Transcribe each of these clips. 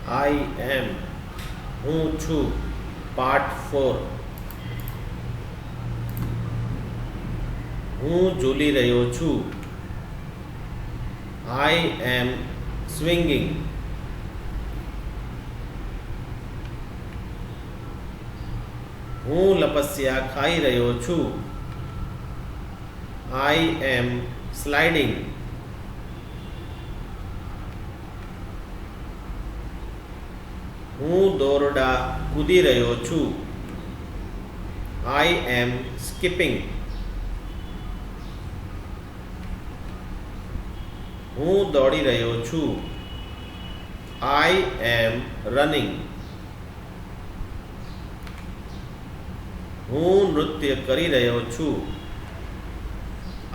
I am. હું છું. part-4. હું ઝૂલી રહ્યો છું. I am swinging. હું લપસ્યા ખાઈ રહ્યો છું. I am sliding. હું દોરડા કૂદી રહ્યો છું. I am skipping. હું દોડી રહ્યો છું. I am running. હું નૃત્ય કરી રહ્યો છું.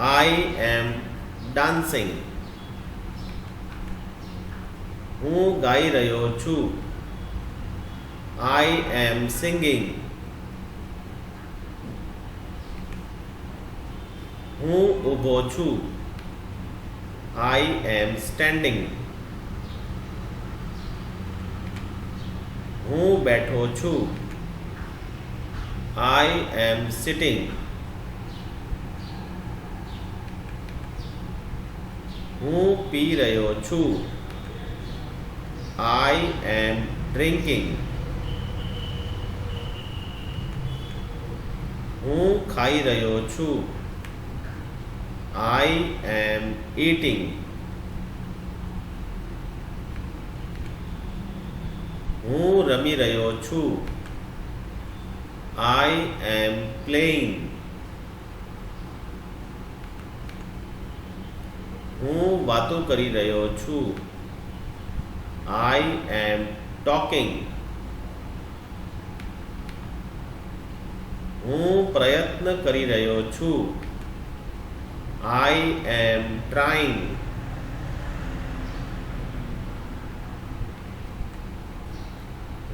I am dancing. હું ગાઈ રહ્યો છું. I am singing. હું ઊભો છું. I am standing. હું બેઠો છું. I am sitting. હું પી રહ્યો છું. I am drinking. હું ખાઈ રહ્યો છું. I am eating. હું રમી રહ્યો છું. I am playing. હું વાતો કરી રહ્યો છું. I am talking. હું પ્રયત્ન કરી રહ્યો છું. I am trying.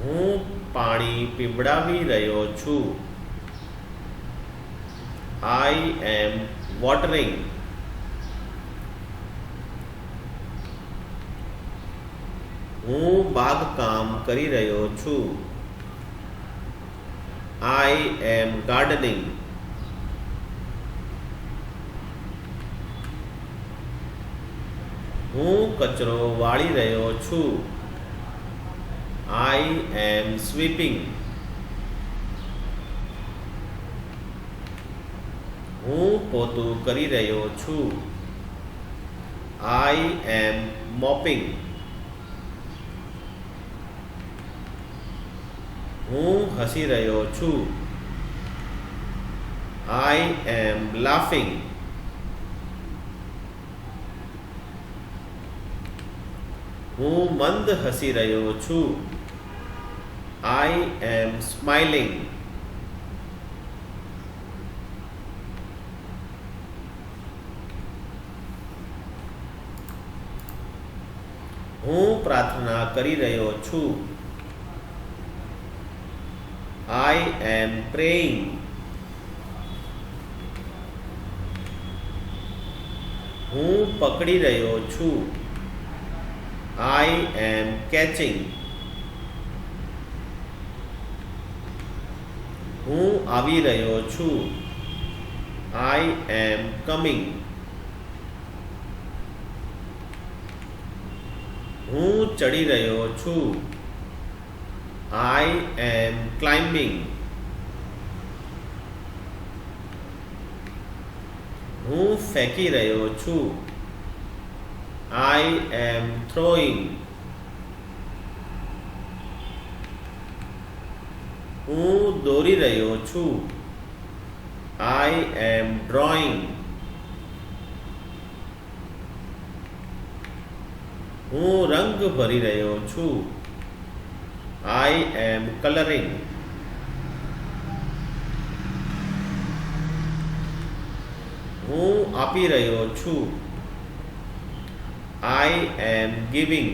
હું પાણી પીવડાવી રહ્યો છું. I am watering. હું બાગકામ કરી રહ્યો છું. I am gardening. હું કચરો વાળી રહ્યો છું. I am sweeping. હું પોતું કરી રહ્યો છું. I am mopping. હું હસી રહ્યો છું. I am laughing. હું મંદ હસી રહ્યો છું. I am smiling. હું પ્રાર્થના કરી રહ્યો છું. I am praying. હું પકડી રહ્યો છું. I am catching. હું આવી રહ્યો છું. I am coming. હું ચડી રહ્યો છું. I am climbing. હું ફેંકી રહ્યો છું. I am throwing. હું દોરી રહ્યો છું. I am drawing. હું રંગ ભરી રહ્યો છું. I am coloring. હું આપી રહ્યો છું. I am giving.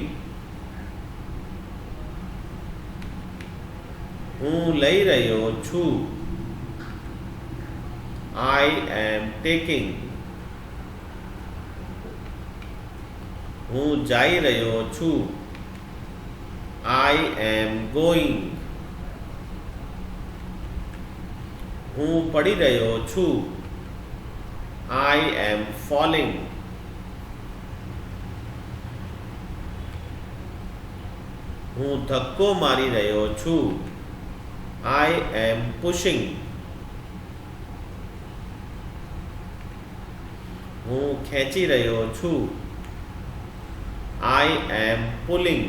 હું લઈ રહ્યો છું. I am taking. હું જઈ રહ્યો છું. I am going. હું પડી રહ્યો છું. I am falling. હું ધક્કો મારી રહ્યો છું. I am pushing. હું ખેંચી રહ્યો છું. I am pulling.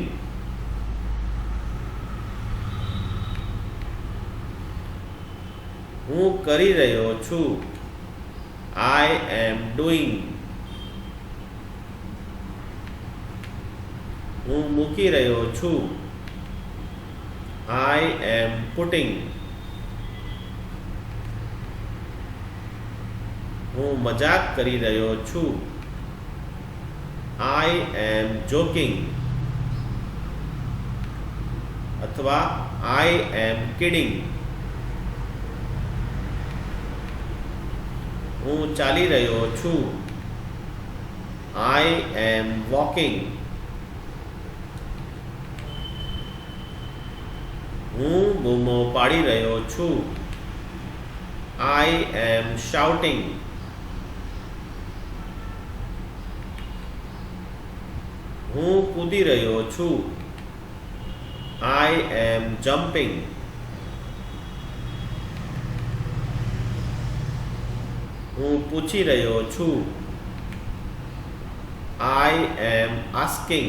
હું કરી રહ્યો છું. I am doing. હું મૂકી રહ્યો છું. I am putting. હું મજાક કરી રહ્યો છું. I am joking. અથવા I am kidding. હું ચાલી રહ્યો છું. I am walking. હું બૂમો પાડી રહ્યો છું. I am shouting. હું કૂદી રહ્યો છું. I am jumping. હું પૂછી રહ્યો છું. I am asking.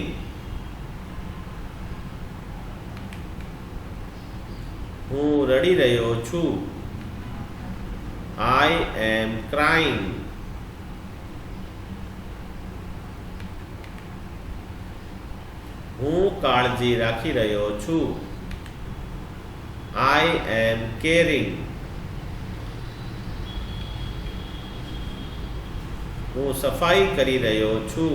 હું રડી રહ્યો છું. I am crying. હું કાળજી રાખી રહ્યો છું. I am caring. હું સફાઈ કરી રહ્યો છું.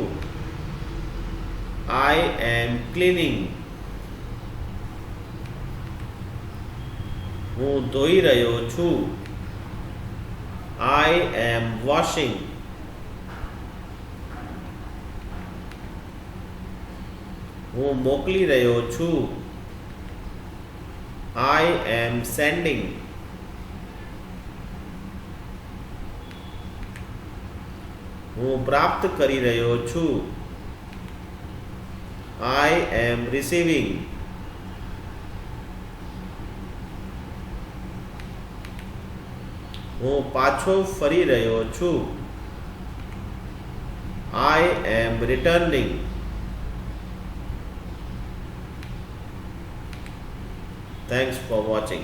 I am cleaning. હું ધોઈ રહ્યો છું. I am washing. હું મોકલી રહ્યો છું. I am sending. હું પ્રાપ્ત કરી રહ્યો છું. I am receiving. હું પાછો ફરી રહ્યો છું. I am returning. Thanks for watching.